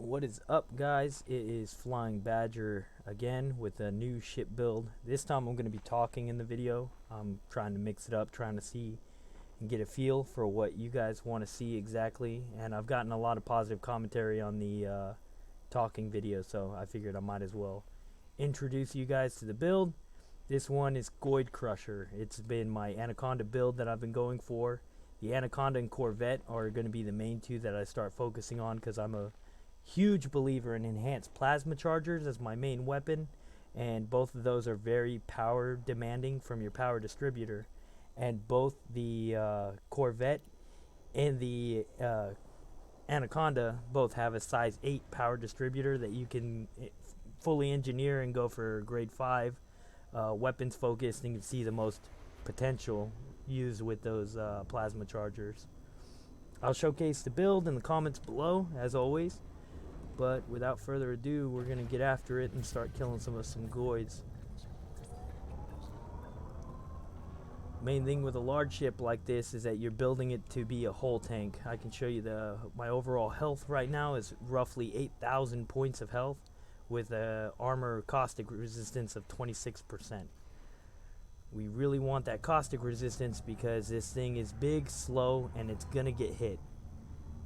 What is up, guys? It is Flying Badger again with a new ship build. This time I'm going to be talking in the video. I'm trying to mix it up, trying to see and get a feel for what you guys want to see exactly. And I've gotten a lot of positive commentary on the talking video, so I figured I might as well introduce you guys to the build. This one is Goid Crusher. It's been my Anaconda build that I've been going for. The Anaconda and Corvette are going to be the main two that I start focusing on because I'm a huge believer in enhanced plasma chargers as my main weapon, and both of those are very power demanding from your power distributor. And both the Corvette and the Anaconda both have a size 8 power distributor that you can fully engineer and go for grade 5 weapons focused, and you can see the most potential used with those plasma chargers. I'll showcase the build in the comments below as always, but without further ado, we're gonna get after it and start killing some Goids. Main thing with a large ship like this is that you're building it to be a hull tank. I can show you my overall health right now is roughly 8,000 points of health with a armor caustic resistance of 26%. We really want that caustic resistance because this thing is big, slow, and it's gonna get hit.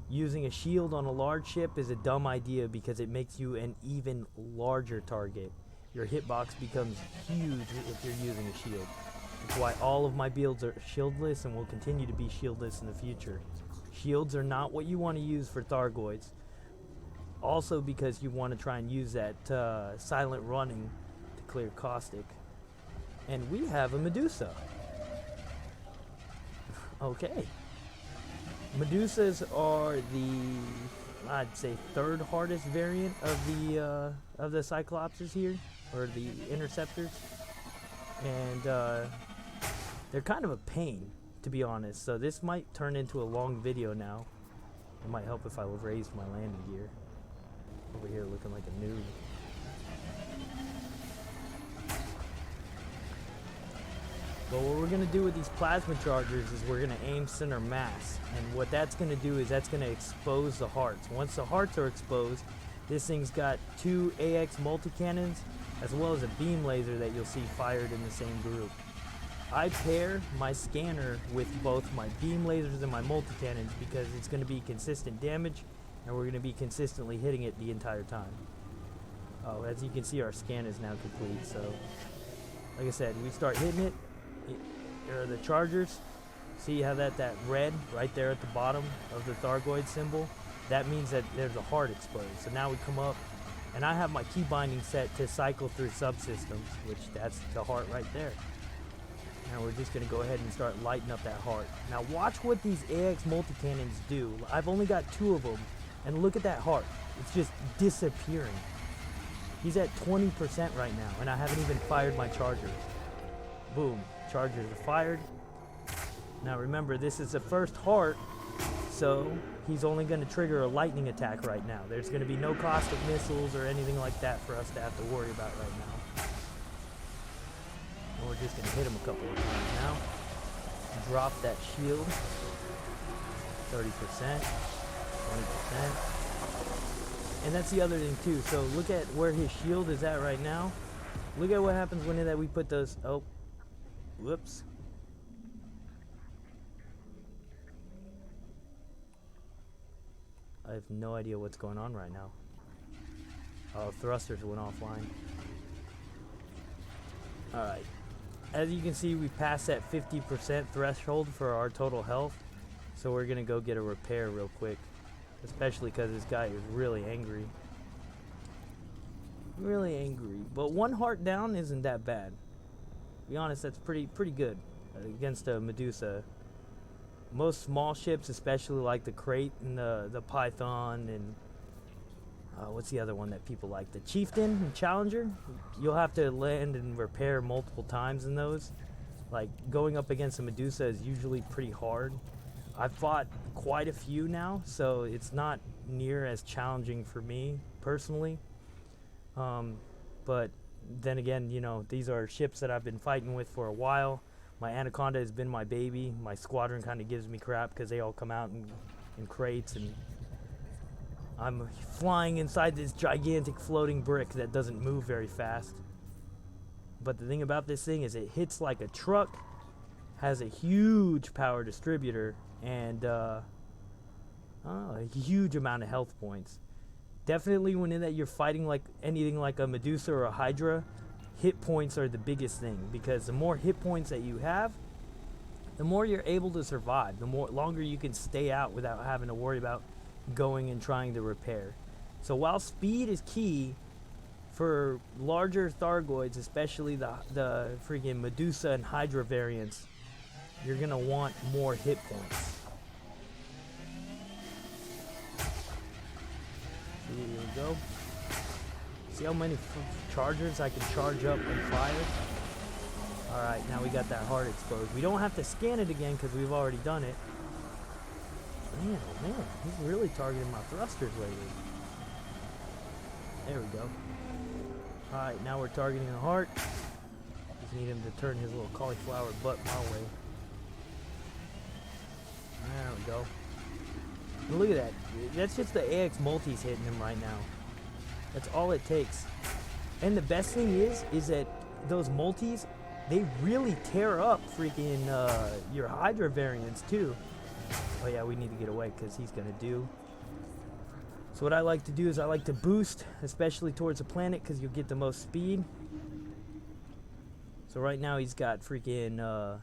Using a shield on a large ship is a dumb idea because it makes you an even larger target. Your hitbox becomes huge if you're using a shield. That's why all of my builds are shieldless and will continue to be shieldless in the future. Shields are not what you want to use for Thargoids. Also because you want to try and use that silent running to clear caustic. And we have a Medusa. Okay. Medusas are the, I'd say, third hardest variant of the Cyclopses here, or the interceptors. And they're kind of a pain, to be honest. So this might turn into a long video now. It might help if I raise my landing gear. Over here looking like a noob. But what we're going to do with these plasma chargers is we're going to aim center mass. And what that's going to do is that's going to expose the hearts. Once the hearts are exposed, this thing's got 2 AX multi-cannons as well as a beam laser that you'll see fired in the same group. I pair my scanner with both my beam lasers and my multi-cannons because it's going to be consistent damage and we're going to be consistently hitting it the entire time. Oh, as you can see, our scan is now complete. So, like I said, we start hitting it. There are the chargers. See how that red right there at the bottom of the Thargoid symbol? That means that there's a heart exposed. So now we come up, and I have my key binding set to cycle through subsystems, which that's the heart right there. And we're just gonna go ahead and start lighting up that heart. Now watch what these AX multi-cannons do. I've only got 2 of them, and look at that heart. It's just disappearing. He's at 20% right now, and I haven't even fired my chargers. Boom. Chargers are fired. Now remember, this is the first heart, so he's only going to trigger a lightning attack right now. There's going to be no caustic missiles or anything like that for us to have to worry about right now. And we're just going to hit him a couple of times now. Drop that shield. 30%, 20%. And that's the other thing too. So look at where his shield is at right now. Look at what happens when we put those... Oh. Whoops. I have no idea what's going on right now. Oh, thrusters went offline. Alright. As you can see, we passed that 50% threshold for our total health. So we're going to go get a repair real quick. Especially because this guy is really angry. Really angry. But 1 heart down isn't that bad. To be honest, that's pretty good against a Medusa. Most small ships, especially like the Crate and the Python and what's the other one that people like? The Chieftain and Challenger. You'll have to land and repair multiple times in those. Like going up against a Medusa is usually pretty hard. I've fought quite a few now, so it's not near as challenging for me personally. But then again, you know, these are ships that I've been fighting with for a while. My Anaconda has been my baby. My squadron kind of gives me crap because they all come out in crates and I'm flying inside this gigantic floating brick that doesn't move very fast. But the thing about this thing is it hits like a truck, has a huge power distributor, and a huge amount of health points. Definitely when in that you're fighting like anything like a Medusa or a Hydra, hit points are the biggest thing, because the more hit points that you have, the more you're able to survive, the more longer you can stay out without having to worry about going and trying to repair. So while speed is key for larger Thargoids, especially the freaking Medusa and Hydra variants, you're gonna want more hit points. Here we go. See how many chargers I can charge up and fire? Alright, now we got that heart exposed. We don't have to scan it again because we've already done it. Man, oh man, he's really targeting my thrusters lately. There we go. Alright, now we're targeting the heart. Just need him to turn his little cauliflower butt my way. There we go. And look at that. That's just the AX multis hitting him right now. That's all it takes. And the best thing is that those multis, they really tear up freaking your Hydra variants too. Oh yeah, we need to get away because he's gonna do. So what I like to do is I like to boost, especially towards the planet, because you'll get the most speed. So right now he's got freaking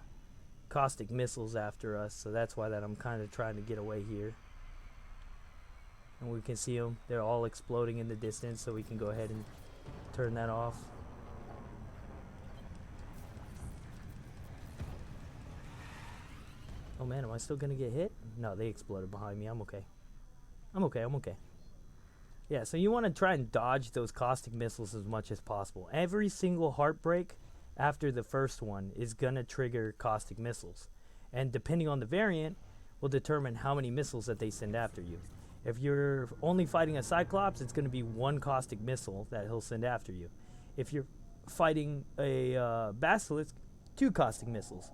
caustic missiles after us, so that's why that I'm kind of trying to get away here. And we can see them. They're all exploding in the distance, so we can go ahead and turn that off. Oh man, am I still gonna get hit? No, they exploded behind me. I'm okay. I'm okay. Yeah, so you want to try and dodge those caustic missiles as much as possible. Every single heartbreak after the first one is gonna trigger caustic missiles. And depending on the variant, will determine how many missiles that they send after you. If you're only fighting a Cyclops, it's going to be one caustic missile that he'll send after you. If you're fighting a Basilisk, 2 caustic missiles.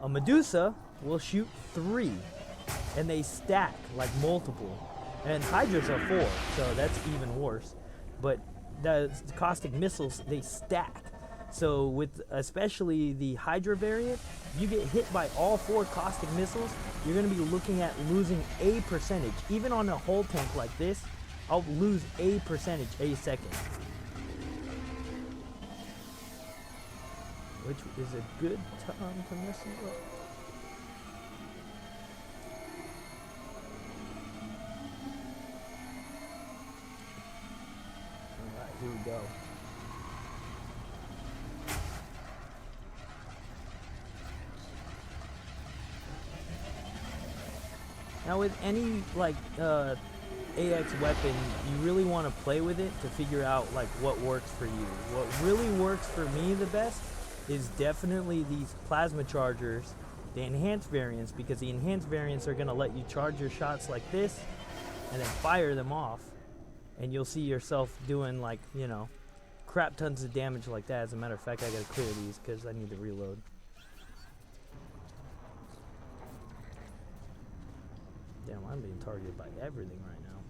A Medusa will shoot 3, and they stack like multiple. And Hydras are 4, so that's even worse. But the caustic missiles, they stack. So with especially the Hydra variant, you get hit by all 4 caustic missiles, you're going to be looking at losing a percentage. Even on a whole tank like this, I'll lose a percentage a second. Which is a good time to mess it up. Alright, here we go. Now with any like AX weapon, you really want to play with it to figure out like what works for you. What really works for me the best is definitely these plasma chargers, the enhanced variants, because the enhanced variants are going to let you charge your shots like this and then fire them off, and you'll see yourself doing like, you know, crap tons of damage like that. As a matter of fact, I gotta clear these because I need to reload. Damn, I'm being targeted by everything right now.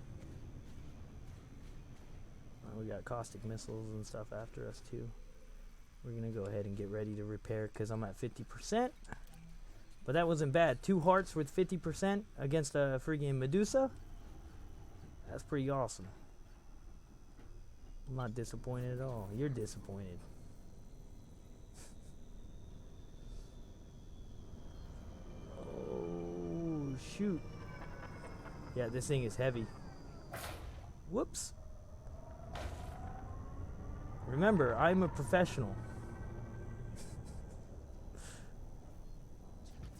We got caustic missiles and stuff after us too. We're gonna go ahead and get ready to repair because I'm at 50%. But that wasn't bad. 2 hearts with 50% against a freaking Medusa. That's pretty awesome. I'm not disappointed at all. You're disappointed. Oh, shoot. Yeah, this thing is heavy. Whoops. Remember, I'm a professional.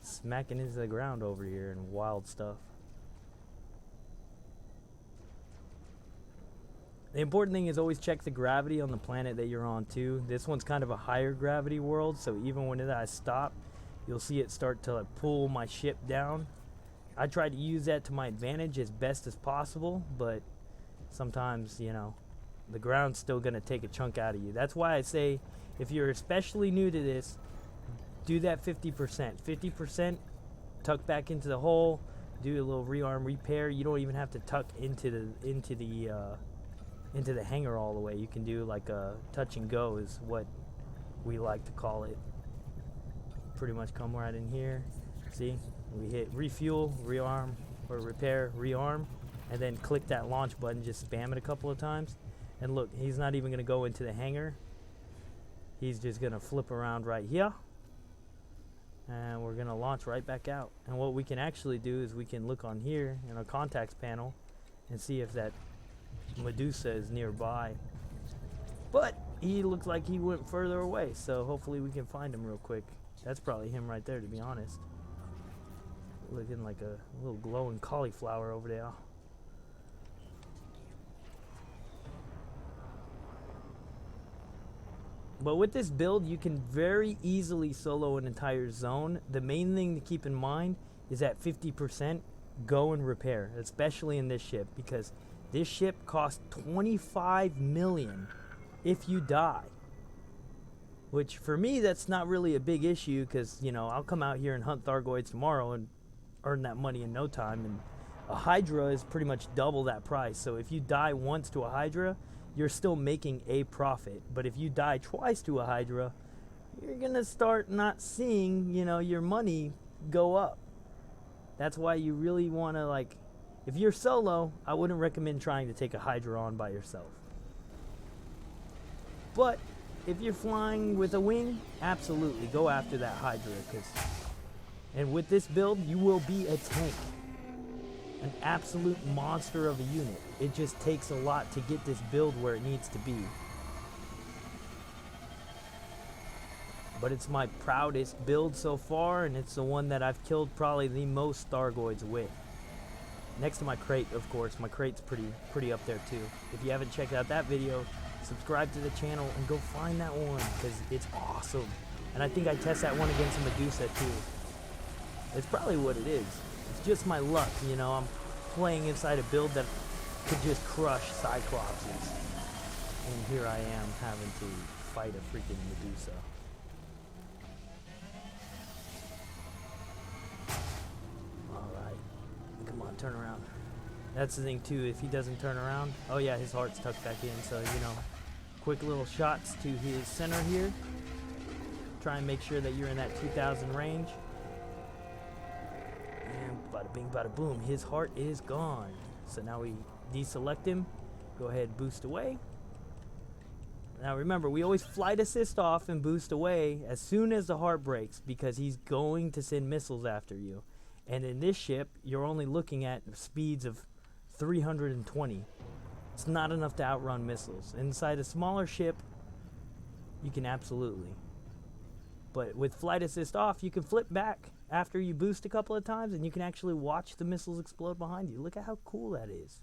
Smacking into the ground over here and wild stuff. The important thing is always check the gravity on the planet that you're on too. This one's kind of a higher gravity world, so even when I stop, you'll see it start to like pull my ship down. I try to use that to my advantage as best as possible, but sometimes, you know, the ground's still gonna take a chunk out of you. That's why I say, if you're especially new to this, do that 50%. 50% tuck back into the hole, do a little rearm repair. You don't even have to tuck into the hanger all the way. You can do like a touch and go is what we like to call it. Pretty much come right in here. See, we hit refuel, rearm, or repair, rearm, and then click that launch button. Just spam it a couple of times, and look, he's not even gonna go into the hanger. He's just gonna flip around right here, and we're gonna launch right back out. And what we can actually do is we can look on here in our contacts panel and see if that Medusa is nearby. But he looks like he went further away, so hopefully we can find him real quick. That's probably him right there, to be honest. Looking like a little glowing cauliflower over there. But with this build, you can very easily solo an entire zone. The main thing to keep in mind is at 50%, go and repair, especially in this ship, because this ship costs 25 million if you die. Which for me, that's not really a big issue, because, you know, I'll come out here and hunt Thargoids tomorrow and earn that money in no time. And a Hydra is pretty much double that price. So if you die once to a Hydra, you're still making a profit. But if you die twice to a Hydra, you're gonna start not seeing, you know, your money go up. That's why you really want to, like, if you're solo, I wouldn't recommend trying to take a Hydra on by yourself. But if you're flying with a wing, absolutely go after that Hydra, and with this build, you will be a tank. An absolute monster of a unit. It just takes a lot to get this build where it needs to be. But it's my proudest build so far, and it's the one that I've killed probably the most Thargoids with. Next to my crate, of course. My crate's pretty up there too. If you haven't checked out that video, subscribe to the channel and go find that one, because it's awesome. And I think I test that one against a Medusa too. It's probably what it is. It's just my luck, you know. I'm playing inside a build that could just crush Cyclopses. And here I am having to fight a freaking Medusa. Alright. Come on, turn around. That's the thing too, if he doesn't turn around, oh yeah, his heart's tucked back in, so, you know, quick little shots to his center here. Try and make sure that you're in that 2000 range. And bada bing, bada boom, his heart is gone. So now we deselect him, go ahead, boost away. Now remember, we always flight assist off and boost away as soon as the heart breaks, because he's going to send missiles after you. And in this ship, you're only looking at speeds of 320. It's not enough to outrun missiles. Inside a smaller ship, you can absolutely. But with flight assist off, you can flip back after you boost a couple of times, and you can actually watch the missiles explode behind you. Look at how cool that is.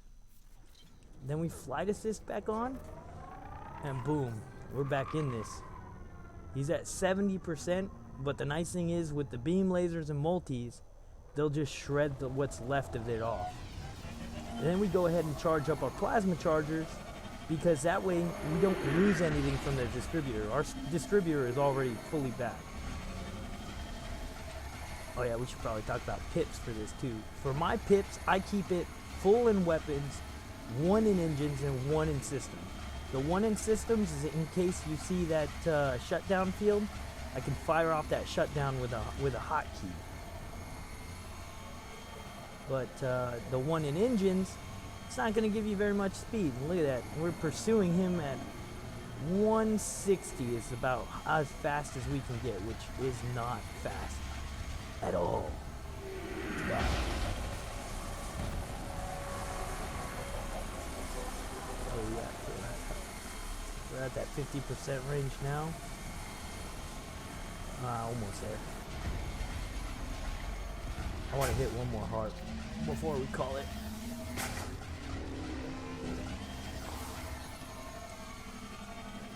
Then we flight assist back on, and boom, we're back in this. He's at 70%, but the nice thing is with the beam lasers and multis, they'll just shred what's left of it off. And then we go ahead and charge up our plasma chargers, because that way we don't lose anything from the distributor. Our distributor is already fully back. Oh yeah, we should probably talk about pips for this too. For my pips, I keep it full in weapons, 1 in engines, and 1 in systems. The 1 in systems is in case you see that shutdown field, I can fire off that shutdown with a hotkey. But the 1 in engines, it's not going to give you very much speed. Look at that. We're pursuing him at 160 is about as fast as we can get, which is not fast at all. Yeah. Oh yeah. We're at that 50% range now. Almost there. I want to hit one more heart before we call it.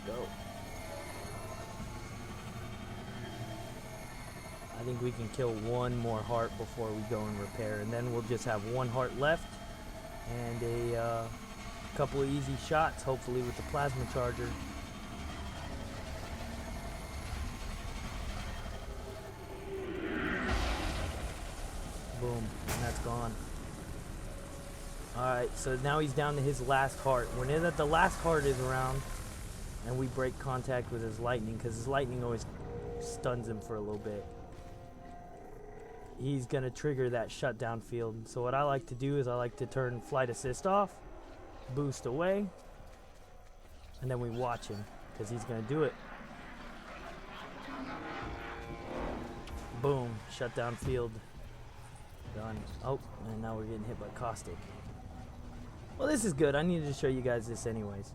Go. I think we can kill one more heart before we go and repair, and then we'll just have 1 heart left and a couple of easy shots, hopefully with the plasma charger. Boom, and that's It's gone. Alright, so now he's down to his last heart. When the last heart is around, and we break contact with his lightning, because his lightning always stuns him for a little bit, he's going to trigger that shutdown field. So what I like to do is I like to turn flight assist off, boost away, and then we watch him, because he's going to do it. Boom, shutdown field done. Oh, and now we're getting hit by caustic. Well, this is good. I needed to show you guys this anyways.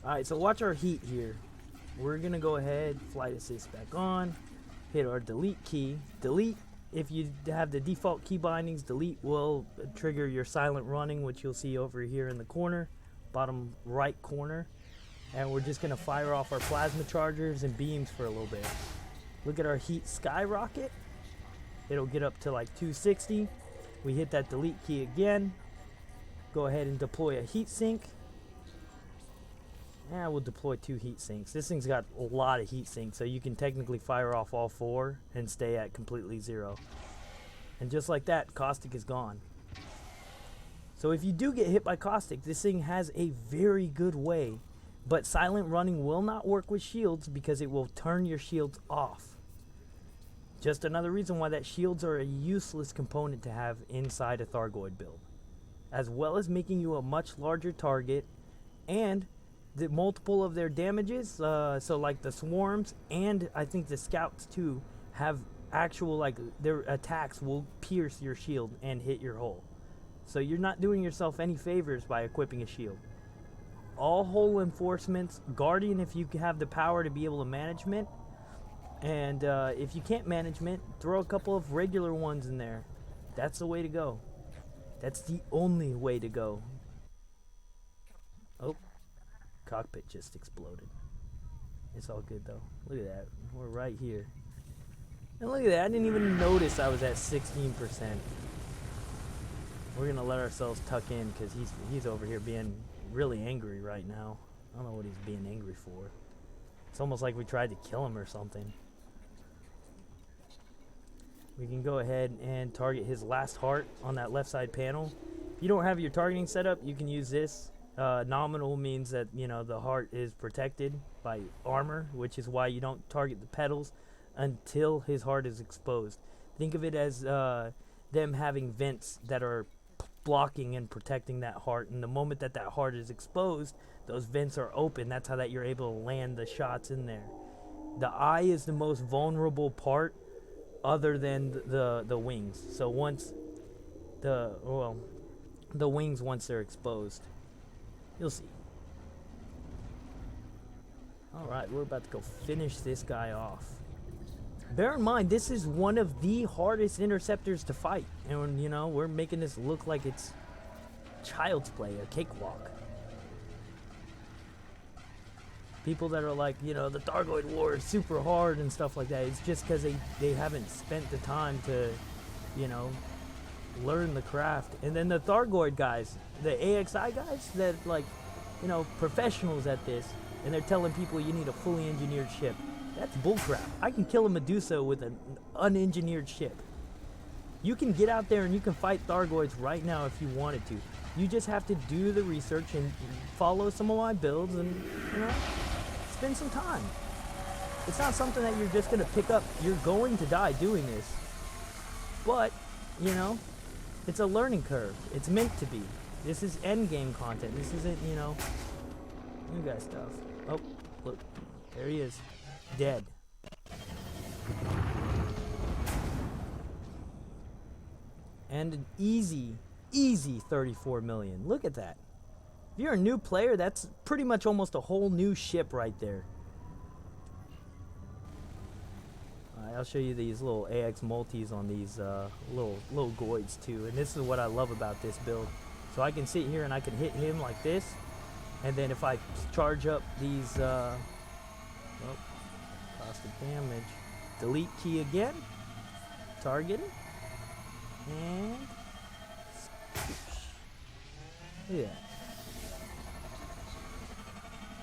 Alright, so watch our heat here. We're going to go ahead, flight assist back on, hit our delete key. Delete, if you have the default key bindings, delete will trigger your silent running, which you'll see over here in the corner, bottom right corner. And we're just going to fire off our plasma chargers and beams for a little bit. Look at our heat skyrocket. It'll get up to like 260. We hit that delete key again. Go ahead and deploy a heat sink. Yeah, we'll deploy 2 heat sinks. This thing's got a lot of heat sinks, so you can technically fire off all 4 and stay at completely 0. And just like that, caustic is gone. So if you do get hit by caustic, this thing has a very good way. But silent running will not work with shields because it will turn your shields off. Just another reason why that shields are a useless component to have inside a Thargoid build. As well as making you a much larger target, and the multiple of their damages, so like the swarms and I think the scouts too, have actual, like, their attacks will pierce your shield and hit your hull. So you're not doing yourself any favors by equipping a shield. All hull enforcements, Guardian if you have the power to be able to management, and if you can't management, throw a couple of regular ones in there. That's the way to go. That's the only way to go. Oh, cockpit just exploded. It's all good though. Look at that. We're right here. And look at that. I didn't even notice I was at 16%. We're going to let ourselves tuck in because he's over here being really angry right now. I don't know what he's being angry for. It's almost like we tried to kill him or something. We can go ahead and target his last heart on that left side panel. If you don't have your targeting set up, you can use this. Nominal means that, you know, the heart is protected by armor, which is why you don't target the petals until his heart is exposed. Think of it as them having vents that are blocking and protecting that heart, and the moment that that heart is exposed, those vents are open. That's how that you're able to land the shots in there. The eye is the most vulnerable part other than the wings. So once the wings, once they're exposed, you'll see. Alright, we're about to go finish this guy off. Bear in mind, this is one of the hardest interceptors to fight. And, you know, we're making this look like it's child's play, a cakewalk. People that are like, you know, the Thargoid War is super hard and stuff like that, it's just because they haven't spent the time to, you know, learn the craft. And then the Thargoid guys, the AXI guys that, like, you know, professionals at this, and they're telling people you need a fully engineered ship. That's bullcrap. I can kill a Medusa with an unengineered ship. You can get out there and you can fight Thargoids right now if you wanted to. You just have to do the research and follow some of my builds and, you know, spend some time. It's not something that you're just going to pick up. You're going to die doing this. But, you know, it's a learning curve. It's meant to be. This is endgame content. This isn't, you know, new guy stuff. Oh, look. There he is. Dead. And an easy 34 million. Look at that. If you're a new player, that's pretty much almost a whole new ship right there. Alright, I'll show you these little AX multis on these little Goids too. And this is what I love about this build. So I can sit here and I can hit him like this. And then if I charge up these caustic damage, delete key again, target it, and look at that.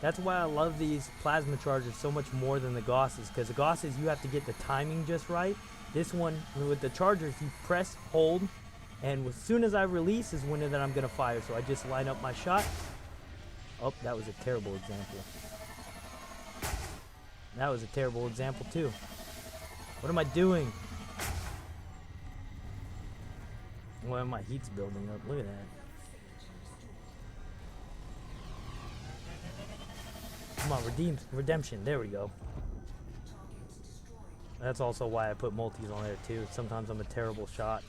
That's why I love these plasma chargers so much more than the Gauss's, because the Gauss's you have to get the timing just right. This one with the chargers, you press, hold, And as soon as I release is when that I'm going to fire. So I just line up my shot. Oh, that was a terrible example. That was a terrible example too. What am I doing? Well, my heat's building up. Look at that. Come on, redemption. There we go. That's also why I put multis on there too. Sometimes I'm a terrible shot.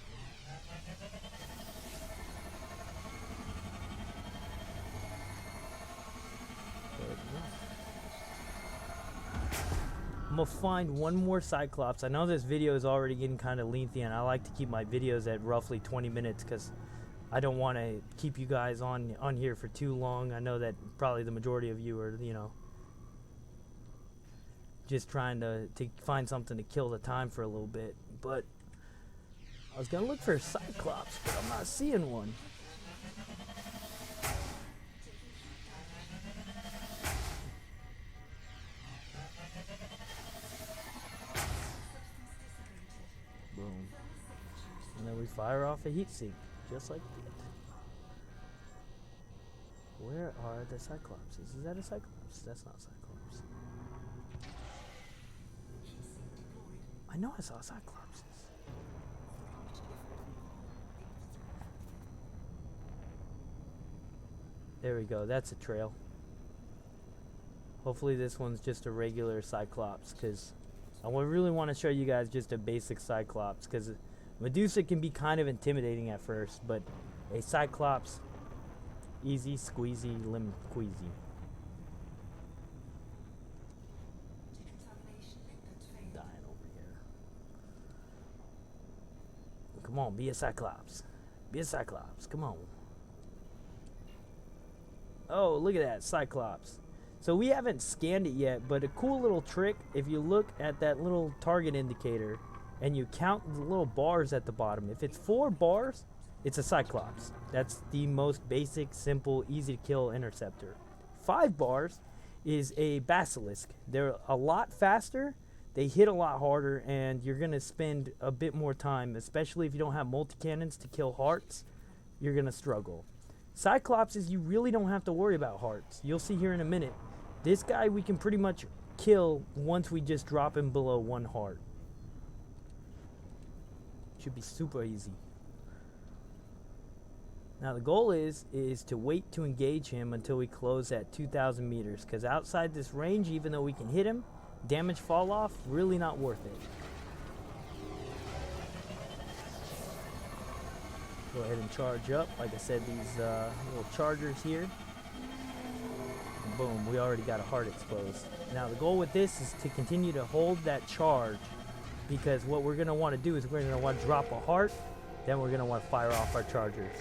I'm gonna find one more Cyclops. I know this video is already getting kind of lengthy, and I like to keep my videos at roughly 20 minutes because I don't want to keep you guys on here for too long. I know that probably the majority of you are, you know, just trying to find something to kill the time for a little bit. But I was gonna look for a Cyclops, but I'm not seeing one. Boom. And then we fire off a heat sink, just like that. Where are the Cyclopses? Is that a Cyclops? That's not Cyclops. I know I saw Cyclopses. There we go. That's a trail. Hopefully this one's just a regular Cyclops, because I really want to show you guys just a basic Cyclops, because Medusa can be kind of intimidating at first, but a Cyclops, easy squeezy lemon squeezy. Dying over here. Come on, be a Cyclops. Be a Cyclops. Come on. Oh, look at that, Cyclops. So we haven't scanned it yet, but a cool little trick, if you look at that little target indicator and you count the little bars at the bottom, if it's 4 bars, it's a Cyclops. That's the most basic, simple, easy to kill interceptor. 5 bars is a basilisk. They're a lot faster, they hit a lot harder, and you're going to spend a bit more time, especially if you don't have multi-cannons to kill hearts, you're going to struggle. Cyclopses, you really don't have to worry about hearts. You'll see here in a minute. This guy we can pretty much kill once we just drop him below 1 heart. Should be super easy. Now the goal is to wait to engage him until we close at 2,000 meters, because outside this range, even though we can hit him, damage fall off, really not worth it. Go ahead and charge up. Like I said, these little chargers here. And boom, we already got a heart exposed. Now the goal with this is to continue to hold that charge, because what we're going to want to do is we're going to want to drop a heart, then we're going to want to fire off our chargers,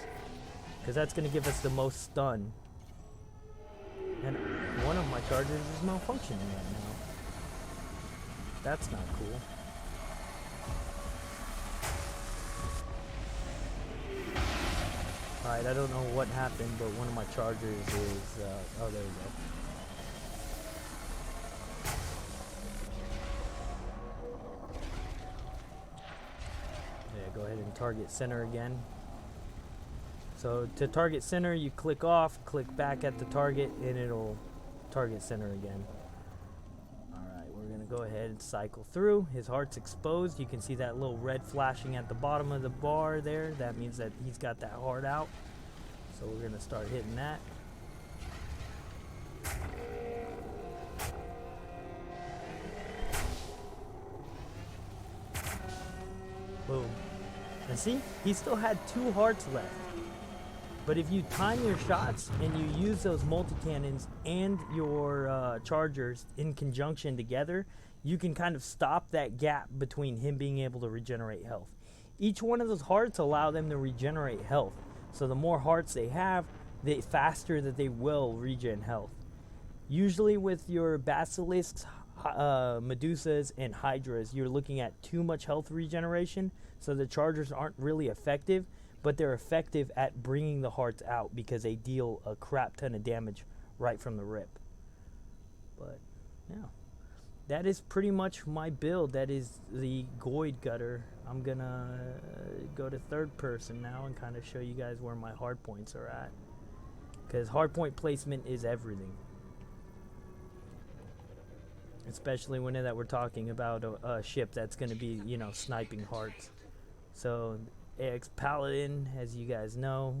because that's going to give us the most stun. And one of my chargers is malfunctioning right now. That's not cool. Alright, I don't know what happened, but one of my chargers is, oh, there we go. Yeah, go ahead and target center again. So to target center, you click off, click back at the target, and it'll target center again. Alright, we're going to go ahead and cycle through. His heart's exposed. You can see that little red flashing at the bottom of the bar there. That means that he's got that heart out. So we're going to start hitting that. Boom. And see, he still had 2 hearts left. But if you time your shots and you use those multi-cannons and your chargers in conjunction together, you can kind of stop that gap between him being able to regenerate health. Each one of those hearts allow them to regenerate health. So the more hearts they have, the faster that they will regen health. Usually with your basilisks, Medusas, and Hydras, you're looking at too much health regeneration, so the chargers aren't really effective, but they're effective at bringing the hearts out because they deal a crap ton of damage right from the rip. But yeah, that is pretty much my build. That is the Goid gutter. I'm gonna go to third person now and kind of show you guys where my hard points are at, because hard point placement is everything, especially when that we're talking about a ship that's going to be, you know, sniping hearts. So AX Paladin, as you guys know,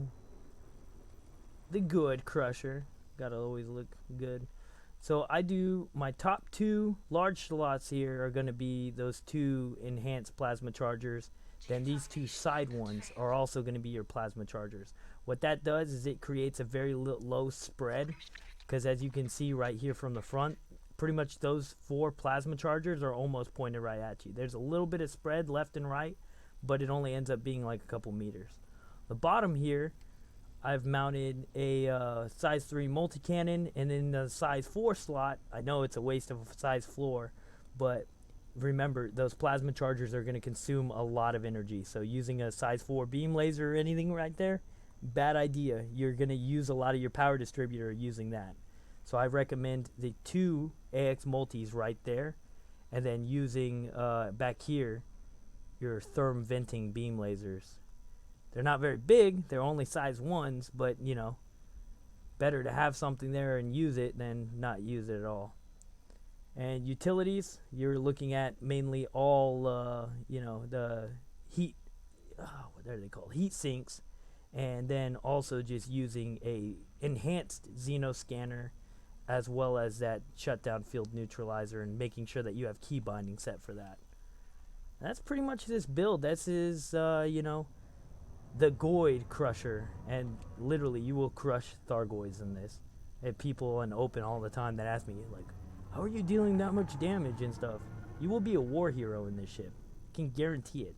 the Goid Crusher, gotta always look good. So I do my top 2 large slots here are going to be those 2 enhanced plasma chargers. Then these 2 side ones are also going to be your plasma chargers. What that does is it creates a very low spread, because as you can see right here from the front, pretty much those 4 plasma chargers are almost pointed right at you. There's a little bit of spread left and right, but it only ends up being like a couple meters. The bottom here, I've mounted a size 3 multi-cannon, and in the size 4 slot, I know it's a waste of a size 4, but remember, those plasma chargers are going to consume a lot of energy. So using a size 4 beam laser or anything right there, bad idea. You're going to use a lot of your power distributor using that. So I recommend the 2 AX multis right there, and then using back here your therm venting beam lasers. They're not very big, they're only size 1s, but you know, better to have something there and use it than not use it at all. And utilities, you're looking at mainly all you know, the heat, what are they called, heat sinks, and then also just using a enhanced Xeno scanner, as well as that shutdown field neutralizer, and making sure that you have key binding set for that. That's pretty much this build. This is you know, the Goid Crusher, and literally you will crush Thargoids in this. I have people in open all the time that ask me, like, how are you dealing that much damage and stuff? You will be a war hero in this ship, can guarantee it.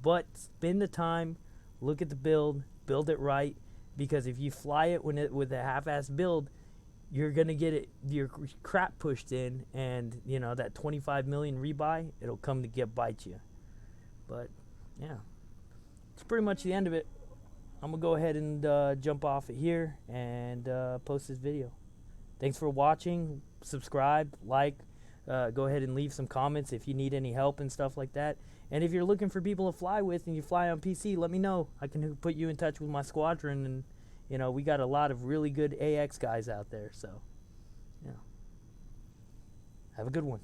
But spend the time, look at the build it right, because if you fly it with a half-ass build, you're gonna get your crap pushed in, and you know that 25 million rebuy, it'll come to bite you. But yeah, it's pretty much the end of it. I'm gonna go ahead and jump off it here and post this video. Thanks for watching. Subscribe, like, go ahead and leave some comments if you need any help and stuff like that. And if you're looking for people to fly with and you fly on PC, let me know. I can put you in touch with my squadron, and you know, we got a lot of really good AX guys out there. So, yeah, have a good one.